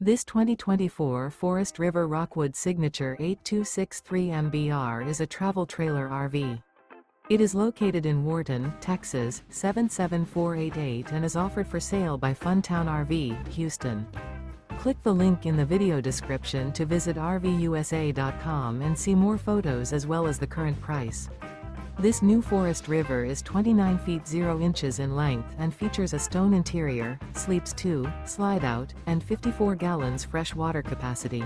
This 2024 Forest River Rockwood Signature 8263 MBR is a travel trailer RV. It is located in Wharton, Texas, 77488 and is offered for sale by Funtown RV, Houston. Click the link in the video description to visit RVUSA.com and see more photos as well as the current price. This new Forest River is 29 feet 0 inches in length and features a stone interior, sleeps 2, slide-out, and 54 gallons fresh water capacity.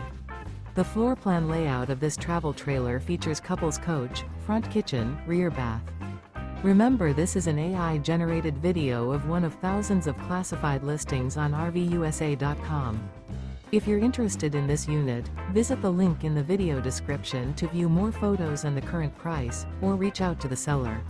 The floor plan layout of this travel trailer features couples coach, front kitchen, rear bath. Remember, this is an AI-generated video of one of thousands of classified listings on RVUSA.com. If you're interested in this unit, visit the link in the video description to view more photos and the current price, or reach out to the seller.